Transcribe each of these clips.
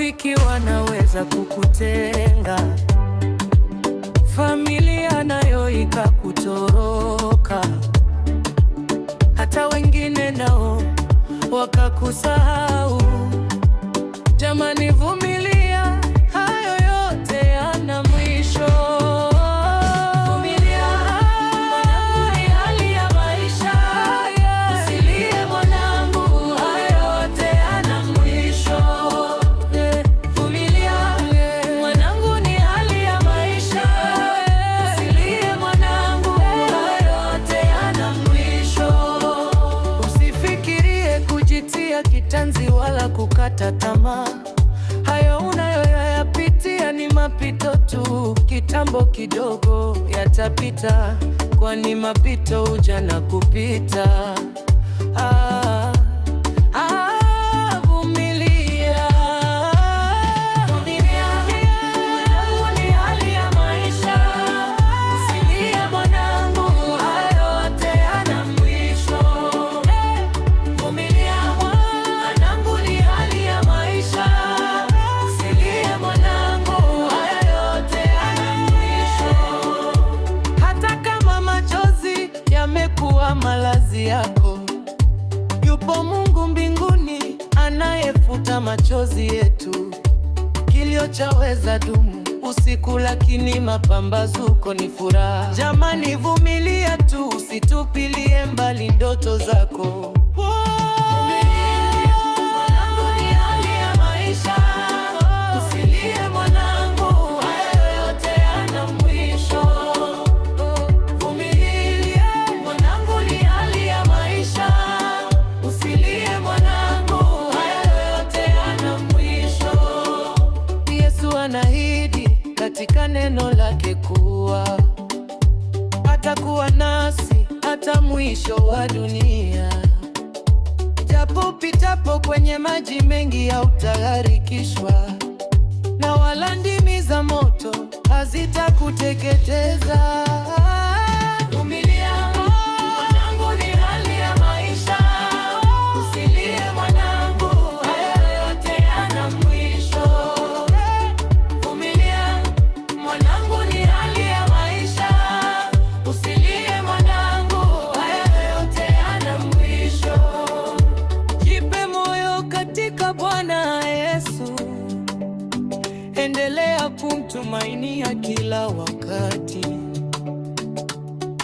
Marafiki wanaweza kukutenga, familia nayo ikakutoroka, hata wengine nao wakakusahau. Jamani, vumilia, hayo yote yana mwisho. Vumilia, mwanangu, ni hali ya maisha. Usilie mwanangu, hayo yote yana mwisho. Vumilia, mwanangu, ni hali ya maisha. Usilie mwanangu, hayo yote yana mwisho. Usifikirie kujitia kitanzi wala kukata tamaa. Hayo unayoyapitia ni mapito tu, kitambo kidogo yatapita, kwani mapito huja na kupita. Vumilia. Vumilia, mwanangu, ni hali ya maisha. Usilie mwanangu, hayo yote yana mwisho. Vumilia, mwanangu, ni hali ya maisha. Usilie mwanangu, hayo yote yana mwisho. Hata kama machozi yamekuwa malazi yako, yupo Mungu mbinguni anayefuta machozi yetu. Kilio chaweza dumu usiku, lakini mapambazuko ni furaha. Jamani, vumilia tu, usitupilie mbali ndoto zako. Mwanangu, ni hali ya maisha. Usilie mwanangu, hayo yote yana mwisho. Vumilia, mwanangu, ni hali ya maisha. Usilie mwanangu, hayo yote yana mwisho. Yesu anaahidi katika neno lake kuwa atakuwa nasi hata mwisho wa dunia. Japo pitapo kwenye maji mengi hautagharikishwa, na wala ndimi za moto hazitakuteketeza. Vumilia, mwanangu, ni hali ya maisha. Usilie mwanangu, hayo yote yana mwisho. Vumilia, mwanangu, ni hali ya maisha. Usilie mwanangu, hayo yote yana mwisho. Jipe moyo katika Bwana Yesu, endelea kumtumainia kila wakati,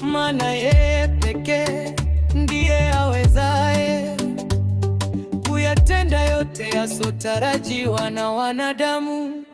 maana yeye pekee ndiye awezaye kuyatenda yote yasiyotarajiwa na wanadamu.